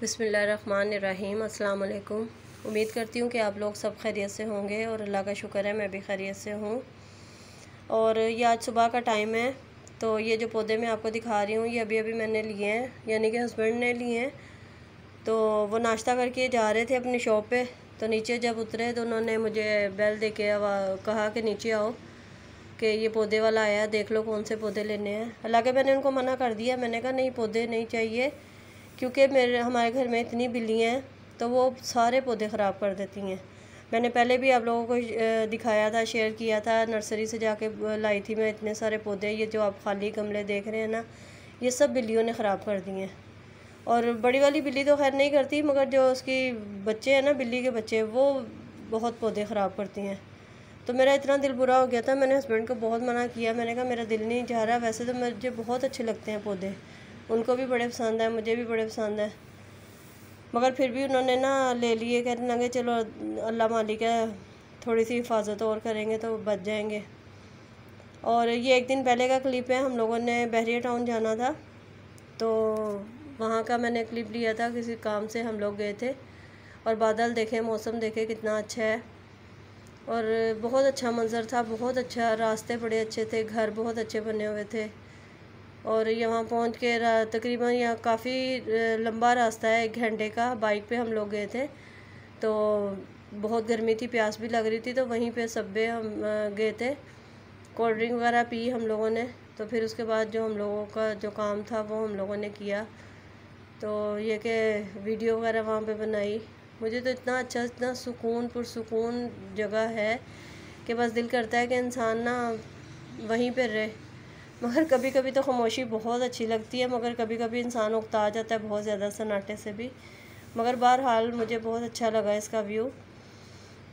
बिस्मिल्लाहिर्रहमानिर्रहीम। अस्सलाम वालेकुम। उम्मीद करती हूँ कि आप लोग सब खैरियत से होंगे और अल्लाह का शुक्र है मैं भी खैरियत से हूँ। और ये आज सुबह का टाइम है, तो ये जो पौधे मैं आपको दिखा रही हूँ ये अभी अभी मैंने लिए हैं, यानी कि हस्बैंड ने लिए हैं। तो वो नाश्ता करके जा रहे थे अपनी शॉप पे, तो नीचे जब उतरे तो उन्होंने मुझे बेल दे के कहा कि नीचे आओ कि ये पौधे वाला आया, देख लो कौन से पौधे लेने हैं। हालांकि मैंने उनको मना कर दिया, मैंने कहा नहीं पौधे नहीं चाहिए, क्योंकि हमारे घर में इतनी बिल्लियाँ हैं तो वो सारे पौधे ख़राब कर देती हैं। मैंने पहले भी आप लोगों को दिखाया था, शेयर किया था, नर्सरी से जाके लाई थी मैं इतने सारे पौधे। ये जो आप खाली गमले देख रहे हैं ना, ये सब बिल्लियों ने ख़राब कर दिए हैं। और बड़ी वाली बिल्ली तो खैर नहीं करती, मगर जो उसकी बच्चे हैं ना, बिल्ली के बच्चे, वो बहुत पौधे ख़राब करती हैं। तो मेरा इतना दिल बुरा हो गया था, मैंने हस्बैंड को बहुत मना किया। मैंने कहा मेरा दिल नहीं चाह रहा, वैसे तो मुझे बहुत अच्छे लगते हैं पौधे, उनको भी बड़े पसंद है, मुझे भी बड़े पसंद है, मगर फिर भी उन्होंने ना ले लिए। कहने लगे चलो अल्लाह मालिक है, थोड़ी सी हिफाजत और करेंगे तो बच जाएंगे। और ये एक दिन पहले का क्लिप है, हम लोगों ने बहरिया टाउन जाना था, तो वहाँ का मैंने क्लिप लिया था। किसी काम से हम लोग गए थे और बादल देखे, मौसम देखे कितना अच्छा है, और बहुत अच्छा मंज़र था, बहुत अच्छा, रास्ते बड़े अच्छे थे, घर बहुत अच्छे बने हुए थे। और यहाँ पहुँच के तकरीबन यहाँ काफ़ी लंबा रास्ता है, 1 घंटे का बाइक पे हम लोग गए थे। तो बहुत गर्मी थी, प्यास भी लग रही थी, तो वहीं पे सबवे हम गए थे, कोल्ड ड्रिंक वगैरह पी हम लोगों ने। तो फिर उसके बाद जो हम लोगों का जो काम था वो हम लोगों ने किया, तो ये कि वीडियो वगैरह वहाँ पे बनाई। मुझे तो इतना अच्छा, इतना सुकून पुरसुकून जगह है कि बस दिल करता है कि इंसान ना वहीं पर रहे। मगर कभी कभी तो खामोशी बहुत अच्छी लगती है, मगर कभी कभी इंसान उकता जाता है बहुत ज़्यादा सन्नाटे से भी। मगर बहरहाल मुझे बहुत अच्छा लगा इसका व्यू,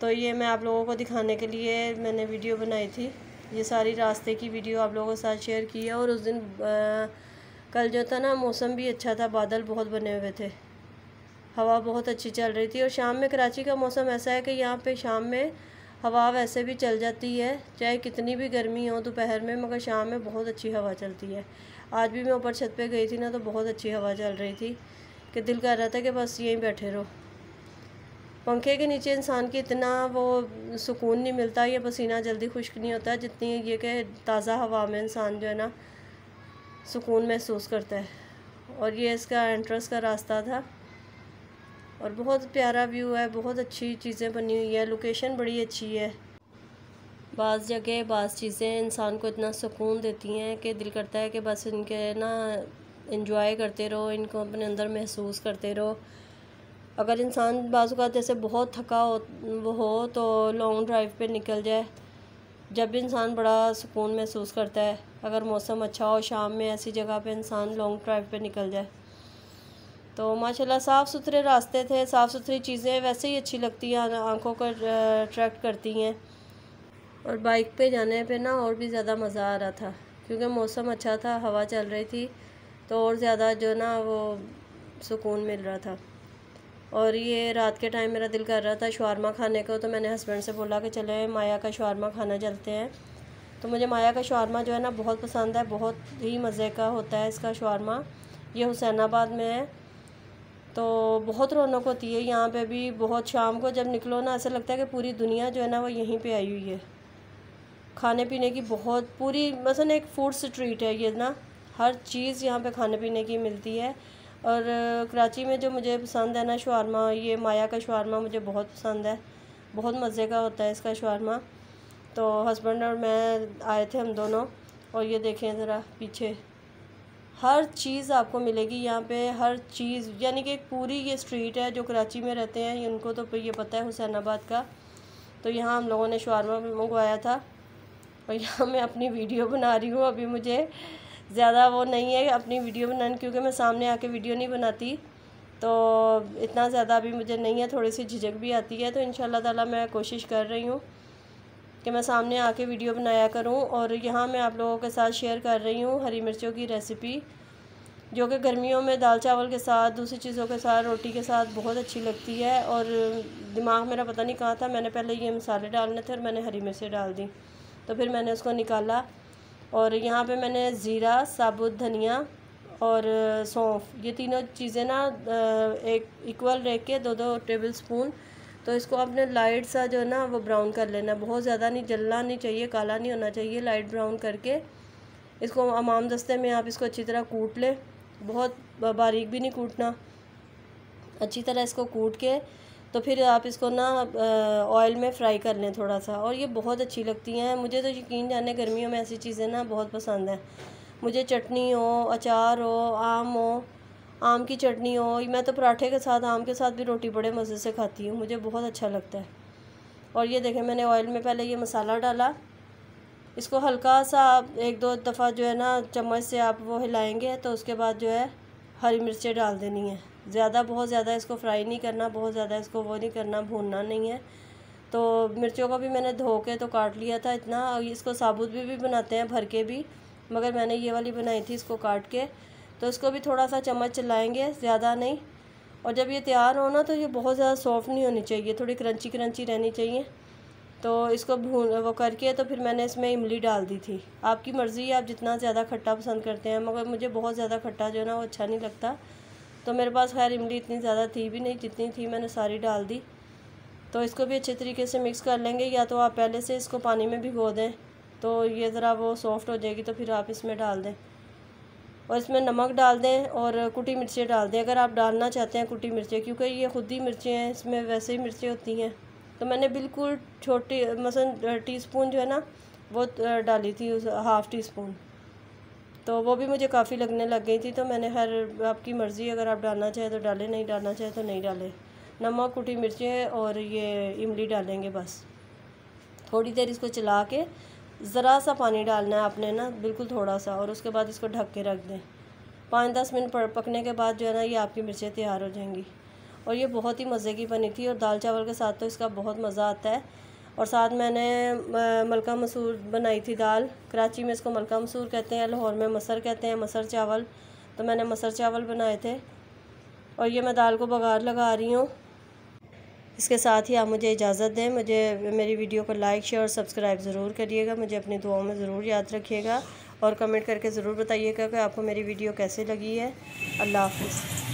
तो ये मैं आप लोगों को दिखाने के लिए मैंने वीडियो बनाई थी। ये सारी रास्ते की वीडियो आप लोगों के साथ शेयर की है। और उस दिन कल जो था ना, मौसम भी अच्छा था, बादल बहुत बने हुए थे, हवा बहुत अच्छी चल रही थी। और शाम में कराची का मौसम ऐसा है कि यहाँ पे शाम में हवा वैसे भी चल जाती है, चाहे कितनी भी गर्मी हो दोपहर में, मगर शाम में बहुत अच्छी हवा चलती है। आज भी मैं ऊपर छत पे गई थी ना, तो बहुत अच्छी हवा चल रही थी कि दिल कर रहा था कि बस यहीं बैठे रहो। पंखे के नीचे इंसान की इतना वो सुकून नहीं मिलता, ये पसीना जल्दी खुश्क नहीं होता, जितनी ये कि ताज़ा हवा में इंसान जो है ना सुकून महसूस करता है। और ये इसका एंट्रेंस का रास्ता था, और बहुत प्यारा व्यू है, बहुत अच्छी चीज़ें बनी हुई है, लोकेशन बड़ी अच्छी है। बाज़ जगह बाज़ चीज़ें इंसान को इतना सुकून देती हैं कि दिल करता है कि बस इनके ना एंजॉय करते रहो, इनको अपने अंदर महसूस करते रहो। अगर इंसान बाज़ औक़ात जैसे बहुत थका हो तो लॉन्ग ड्राइव पे निकल जाए, जब इंसान बड़ा सुकून महसूस करता है। अगर मौसम अच्छा हो, शाम में ऐसी जगह पे इंसान लॉन्ग ड्राइव पे निकल जाए, तो माशाल्लाह साफ़ सुथरे रास्ते थे, साफ़ सुथरी चीज़ें वैसे ही अच्छी लगती हैं, आंखों को अट्रैक्ट करती हैं। और बाइक पे जाने पे ना और भी ज़्यादा मज़ा आ रहा था, क्योंकि मौसम अच्छा था, हवा चल रही थी, तो और ज़्यादा जो ना वो सुकून मिल रहा था। और ये रात के टाइम मेरा दिल कर रहा था शवारमा खाने को, तो मैंने हस्बैंड से बोला कि चले माया का शवारमा खाना चलते हैं। तो मुझे माया का शवारमा जो है ना बहुत पसंद है, बहुत ही मज़े का होता है इसका शवारमा। ये हुसैनाबाद में है, तो बहुत रौनक होती है यहाँ पे भी। बहुत शाम को जब निकलो ना, ऐसा लगता है कि पूरी दुनिया जो है ना वो यहीं पे आई हुई है। खाने पीने की बहुत पूरी, मसलन एक फूड स्ट्रीट है ये ना, हर चीज़ यहाँ पे खाने पीने की मिलती है। और कराची में जो मुझे पसंद है ना शवारमा, ये माया का शवारमा मुझे बहुत पसंद है, बहुत मज़े का होता है इसका शवारमा। तो हस्बैंड और मैं आए थे हम दोनों, और ये देखें ज़रा पीछे, हर चीज़ आपको मिलेगी यहाँ पे, हर चीज़, यानी कि पूरी ये स्ट्रीट है। जो कराची में रहते हैं उनको तो ये पता है हुसैनाबाद का। तो यहाँ हम लोगों ने शवारमा मंगवाया था, और यहाँ मैं अपनी वीडियो बना रही हूँ। अभी मुझे ज़्यादा वो नहीं है अपनी वीडियो बनाने, क्योंकि मैं सामने आके वीडियो नहीं बनाती, तो इतना ज़्यादा अभी मुझे नहीं है, थोड़ी सी झिझक भी आती है। तो इंशाल्लाह ताला मैं कोशिश कर रही हूँ कि मैं सामने आके वीडियो बनाया करूं। और यहाँ मैं आप लोगों के साथ शेयर कर रही हूँ हरी मिर्चों की रेसिपी, जो कि गर्मियों में दाल चावल के साथ, दूसरी चीज़ों के साथ, रोटी के साथ बहुत अच्छी लगती है। और दिमाग मेरा पता नहीं कहाँ था, मैंने पहले ये मसाले डालने थे और मैंने हरी मिर्चें डाल दी, तो फिर मैंने उसको निकाला। और यहाँ पे मैंने ज़ीरा, साबुत धनिया और सौंफ, ये तीनों चीज़ें ना एक इक्वल रख के 2-2 टेबल स्पून। तो इसको आपने लाइट सा जो है ना वो ब्राउन कर लेना, बहुत ज़्यादा नहीं, जलना नहीं चाहिए, काला नहीं होना चाहिए, लाइट ब्राउन करके इसको अमाम दस्ते में आप इसको अच्छी तरह कूट लें। बहुत बारीक भी नहीं कूटना, अच्छी तरह इसको कूट के तो फिर आप इसको ना ऑयल में फ्राई कर लें थोड़ा सा। और ये बहुत अच्छी लगती हैं, मुझे तो यकीन जाने गर्मियों में ऐसी चीज़ें ना बहुत पसंद हैं। मुझे चटनी हो, अचार हो, आम की चटनी हो, मैं तो पराठे के साथ, आम के साथ भी रोटी बड़े मज़े से खाती हूँ, मुझे बहुत अच्छा लगता है। और ये देखें मैंने ऑयल में पहले ये मसाला डाला, इसको हल्का सा 1-2 दफ़ा जो है ना चम्मच से आप वो हिलाएंगे तो उसके बाद जो है हरी मिर्चें डाल देनी है। बहुत ज़्यादा इसको फ्राई नहीं करना, बहुत ज़्यादा इसको वो नहीं करना, भूनना नहीं है। तो मिर्चों को भी मैंने धो के तो काट लिया था इतना, इसको साबुत भी बनाते हैं भर के भी, मगर मैंने ये वाली बनाई थी इसको काट के। तो इसको भी थोड़ा सा चम्मच चलाएंगे, ज़्यादा नहीं। और जब ये तैयार हो ना तो ये बहुत ज़्यादा सॉफ्ट नहीं होनी चाहिए, थोड़ी क्रंची क्रंची रहनी चाहिए। तो इसको वो करके तो फिर मैंने इसमें इमली डाल दी थी। आपकी मर्ज़ी है आप जितना ज़्यादा खट्टा पसंद करते हैं, मगर मुझे बहुत ज़्यादा खट्टा जो है ना वो अच्छा नहीं लगता। तो मेरे पास खैर इमली इतनी ज़्यादा थी भी नहीं, जितनी थी मैंने सारी डाल दी। तो इसको भी अच्छे तरीके से मिक्स कर लेंगे, या तो आप पहले से इसको पानी में भिगो दें तो ये ज़रा वो सॉफ्ट हो जाएगी, तो फिर आप इसमें डाल दें। और इसमें नमक डाल दें और कुटी मिर्चें डाल दें अगर आप डालना चाहते हैं कुटी मिर्चें, क्योंकि ये खुद ही मिर्चें हैं, इसमें वैसे ही मिर्चें होती हैं। तो मैंने बिल्कुल छोटी मसलन टीस्पून जो है ना वो डाली थी, उस हाफ़ टी स्पून, तो वो भी मुझे काफ़ी लगने लग गई थी। तो मैंने हर आपकी मर्ज़ी, अगर आप डालना चाहें तो डालें, नहीं डालना चाहें तो नहीं डालें। नमक, कुटी मिर्चें और ये इमली डालेंगे बस। थोड़ी देर इसको चला के ज़रा सा पानी डालना है आपने ना, बिल्कुल थोड़ा सा, और उसके बाद इसको ढक के रख दें। 5-10 मिनट पकने के बाद जो है ना ये आपकी मिर्चें तैयार हो जाएंगी। और ये बहुत ही मज़े की बनी थी, और दाल चावल के साथ तो इसका बहुत मज़ा आता है। और साथ मैंने मलका मसूर बनाई थी दाल, कराची में इसको मलका मसूर कहते हैं, लाहौर में मसर कहते हैं, मसर चावल। तो मैंने मसर चावल बनाए थे। और ये मैं दाल को बघार लगा रही हूँ। इसके साथ ही आप मुझे इजाज़त दें, मेरी वीडियो को लाइक, शेयर और सब्सक्राइब ज़रूर करिएगा, मुझे अपनी दुआओं में ज़रूर याद रखिएगा, और कमेंट करके ज़रूर बताइएगा कि आपको मेरी वीडियो कैसे लगी है। अल्लाह हाफ़िज़।